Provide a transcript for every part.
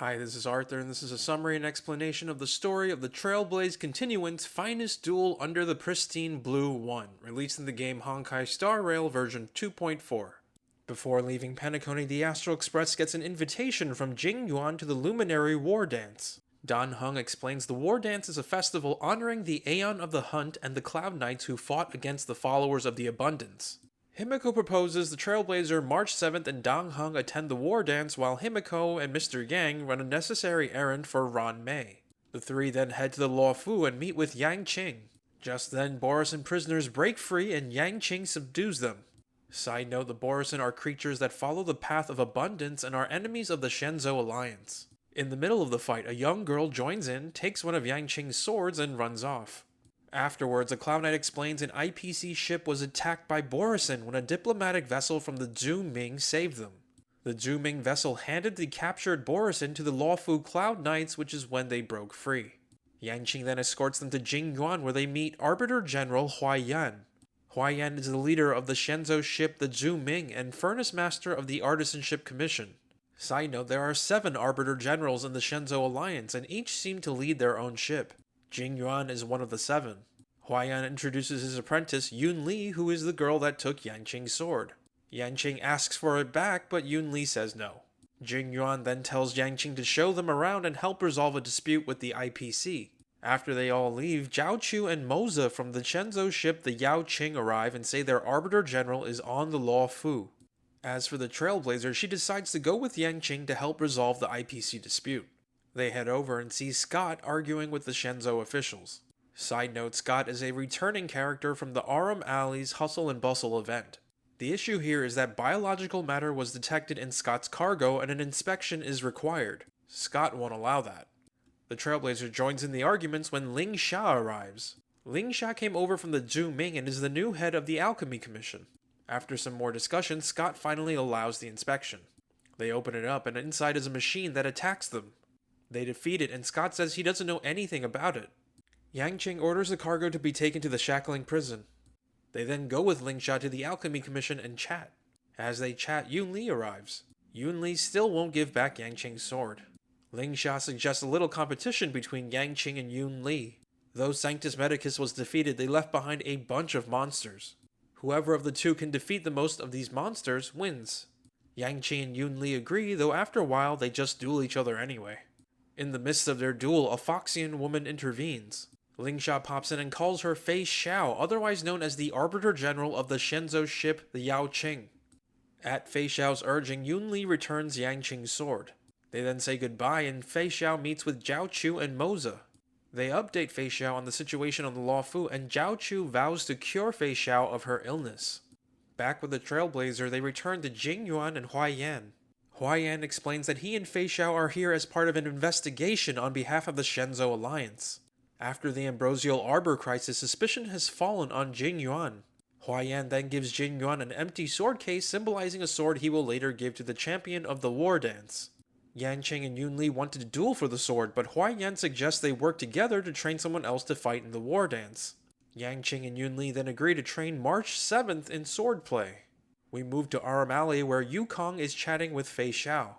Hi, this is Arthur, and this is a summary and explanation of the story of the Trailblaze Continuance finest duel under the Pristine Blue 1, released in the game Honkai Star Rail version 2.4. Before leaving Penacony, the Astral Express gets an invitation from Jing Yuan to the Luminary War Dance. Dan Heng explains the War Dance is a festival honoring the Aeon of the Hunt and the Cloud Knights who fought against the followers of the Abundance. Himiko proposes the Trailblazer March 7th and Dan Heng attend the war dance while Himiko and Mr. Yang run a necessary errand for Ran Mei. The three then head to the Law Fu and meet with Yang Qing. Just then, Borisin prisoners break free and Yang Qing subdues them. Side note, the Borisin are creatures that follow the path of abundance and are enemies of the Shenzhou Alliance. In the middle of the fight, a young girl joins in, takes one of Yang Qing's swords, and runs off. Afterwards, a Cloud Knight explains an IPC ship was attacked by Borisin when a diplomatic vessel from the Zhu Ming saved them. The Zhu Ming vessel handed the captured Borisin to the Lawfu Cloud Knights, which is when they broke free. Yang Qing then escorts them to Jingyuan where they meet Arbiter General Huaiyan. Huaiyan is the leader of the Shenzhou ship the Zhu Ming and Furnace Master of the Artisanship Commission. Side note, there are 7 Arbiter Generals in the Shenzhou Alliance and each seem to lead their own ship. Jing Yuan is one of the 7. Huaiyan introduces his apprentice Yun Li, who is the girl that took Yang Qing's sword. Yang Qing asks for it back, but Yun Li says no. Jing Yuan then tells Yang Qing to show them around and help resolve a dispute with the IPC. After they all leave, Zhao Chu and Moza from the Shenzhou ship the Yao Qing arrive and say their Arbiter General is on the Law Fu. As for the Trailblazer, she decides to go with Yang Qing to help resolve the IPC dispute. They head over and see Scott arguing with the Shenzhou officials. Side note, Scott is a returning character from the Aram Alley's Hustle and Bustle event. The issue here is that biological matter was detected in Scott's cargo and an inspection is required. Scott won't allow that. The Trailblazer joins in the arguments when Ling Sha arrives. Ling Sha came over from the Zhu Ming and is the new head of the Alchemy Commission. After some more discussion, Scott finally allows the inspection. They open it up and inside is a machine that attacks them. They defeat it, and Scott says he doesn't know anything about it. Yang Qing orders the cargo to be taken to the shackling prison. They then go with Ling Sha to the Alchemy Commission and chat. As they chat, Yun Li arrives. Yun Li still won't give back Yang Qing's sword. Ling Sha suggests a little competition between Yang Qing and Yun Li. Though Sanctus Medicus was defeated, they left behind a bunch of monsters. Whoever of the two can defeat the most of these monsters wins. Yang Qing and Yun Li agree, though after a while they just duel each other anyway. In the midst of their duel, a Foxian woman intervenes. Ling Sha pops in and calls her Fei Xiao, otherwise known as the Arbiter General of the Shenzhou ship the Yao Qing. At Fei Xiao's urging, Yun Li returns Yang Qing's sword. They then say goodbye and Fei Xiao meets with Zhao Chu and Moza. They update Fei Xiao on the situation on the Law Fu and Zhao Chu vows to cure Fei Xiao of her illness. Back with the Trailblazer, they return to Jing Yuan and Huaiyan. Huaiyan explains that he and Fei Xiao are here as part of an investigation on behalf of the Shenzhou Alliance. After the Ambrosial Arbor crisis, suspicion has fallen on Jing Yuan. Huaiyan then gives Jing Yuan an empty sword case symbolizing a sword he will later give to the champion of the war dance. Yang Qing and Yun Li want to duel for the sword, but Huaiyan suggests they work together to train someone else to fight in the war dance. Yang Qing and Yun Li then agree to train March 7th in swordplay. We move to Aram Alley where Yukong is chatting with Fei Xiao.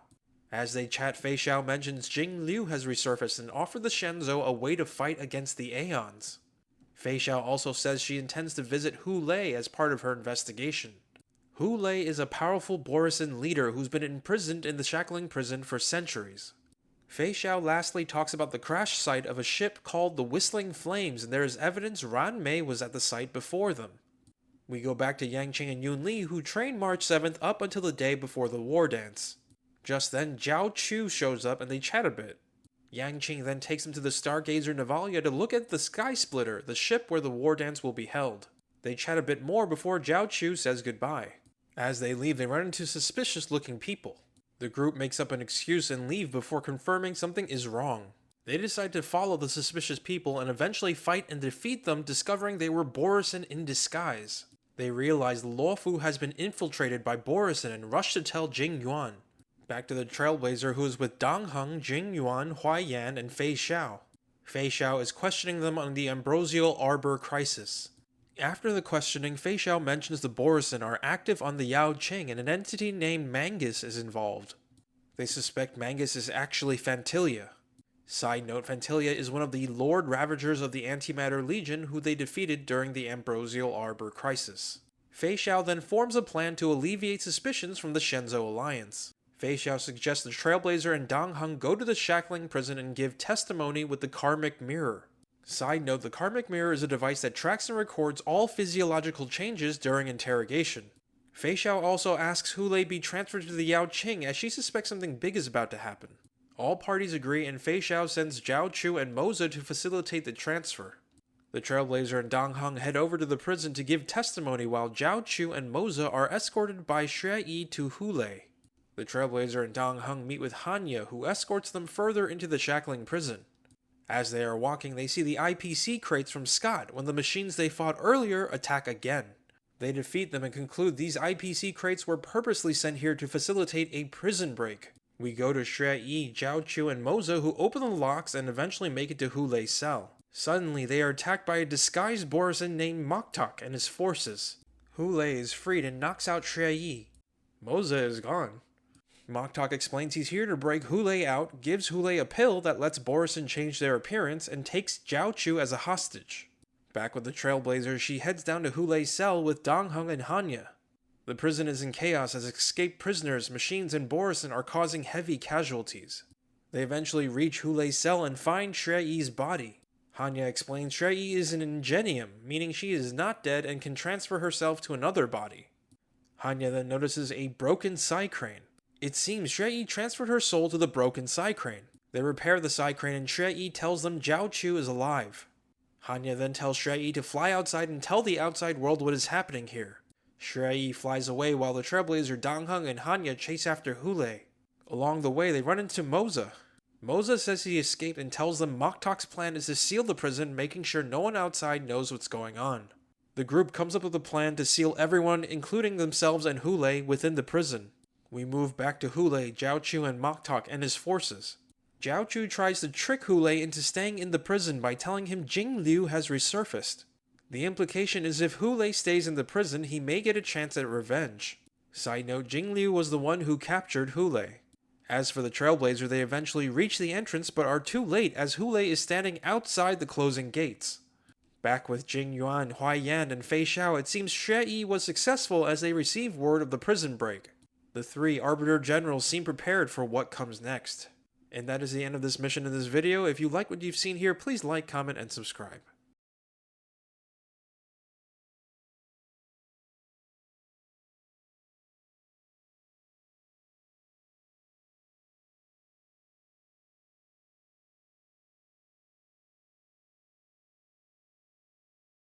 As they chat, Fei Xiao mentions Jing Liu has resurfaced and offered the Shenzhou a way to fight against the Aeons. Fei Xiao also says she intends to visit Hu Lei as part of her investigation. Hu Lei is a powerful Borisin leader who's been imprisoned in the shackling prison for centuries. Fei Xiao lastly talks about the crash site of a ship called the Whistling Flames, and there is evidence Ran Mei was at the site before them. We go back to Yang Qing and Yun Li, who train March 7th up until the day before the war dance. Just then, Zhao Chu shows up and they chat a bit. Yang Qing then takes him to the Stargazer Navalia to look at the Sky Splitter, the ship where the war dance will be held. They chat a bit more before Zhao Chu says goodbye. As they leave, they run into suspicious-looking people. The group makes up an excuse and leave before confirming something is wrong. They decide to follow the suspicious people and eventually fight and defeat them, discovering they were Borisin in disguise. They realize the Law Fu has been infiltrated by Borisin and rush to tell Jing Yuan. Back to the Trailblazer, who is with Dan Heng, Jing Yuan, Huaiyan, and Fei Xiao. Fei Xiao is questioning them on the Ambrosial Arbor crisis. After the questioning, Fei Xiao mentions the Borisin are active on the Yao Qing and an entity named Mangus is involved. They suspect Mangus is actually Phantilia. Side note, Phantilia is one of the Lord Ravagers of the Antimatter Legion who they defeated during the Ambrosial Arbor Crisis. Fei Xiao then forms a plan to alleviate suspicions from the Shenzhou Alliance. Fei Xiao suggests the Trailblazer and Dong Heng go to the Shackling prison and give testimony with the Karmic Mirror. Side note, the Karmic Mirror is a device that tracks and records all physiological changes during interrogation. Fei Xiao also asks Hulei be transferred to the Yao Qing as she suspects something big is about to happen. All parties agree and Fei Xiao sends Zhao Chu and Moza to facilitate the transfer. The Trailblazer and Dong Heng head over to the prison to give testimony while Zhao Chu and Moza are escorted by Xue Yi to Hulei. The Trailblazer and Dong Heng meet with Hanya, who escorts them further into the Shackling prison. As they are walking, they see the IPC crates from Scott when the machines they fought earlier attack again. They defeat them and conclude these IPC crates were purposely sent here to facilitate a prison break. We go to Xue Yi, Zhao Chu, and Moza, who open the locks and eventually make it to Hulei's cell. Suddenly, they are attacked by a disguised Borisin named Moktok and his forces. Hulei is freed and knocks out Xue Yi. Moza is gone. Moktok explains he's here to break Hulei out, gives Hulei a pill that lets Borisin change their appearance, and takes Zhao Chu as a hostage. Back with the Trailblazer, she heads down to Hulei's cell with Dong Heng and Hanya. The prison is in chaos as escaped prisoners, machines, and Borisin are causing heavy casualties. They eventually reach Hulei's cell and find Xue Yi's body. Hanya explains Xue Yi is an ingenium, meaning she is not dead and can transfer herself to another body. Hanya then notices a broken Psy Crane. It seems Xue Yi transferred her soul to the broken Psy Crane. They repair the Psy Crane and Xue Yi tells them Zhao Chu is alive. Hanya then tells Xue Yi to fly outside and tell the outside world what is happening here. Xue Yi flies away while the Trailblazer Dong Heng and Hanya chase after Hulei. Along the way, they run into Moza. Moza says he escaped and tells them Moktok's plan is to seal the prison, making sure no one outside knows what's going on. The group comes up with a plan to seal everyone, including themselves and Hulei, within the prison. We move back to Hulei, Zhao Chu, and Moktok and his forces. Zhao Chu tries to trick Hulei into staying in the prison by telling him Jing Liu has resurfaced. The implication is if Hulei stays in the prison, he may get a chance at revenge. Side note, Jing Liu was the one who captured Hulei. As for the Trailblazer, they eventually reach the entrance but are too late as Hulei is standing outside the closing gates. Back with Jing Yuan, Huai Yan, and Fei Xiao, it seems Xue Yi was successful as they receive word of the prison break. The three Arbiter Generals seem prepared for what comes next. And that is the end of this mission in this video. If you like what you've seen here, please like, comment, and subscribe.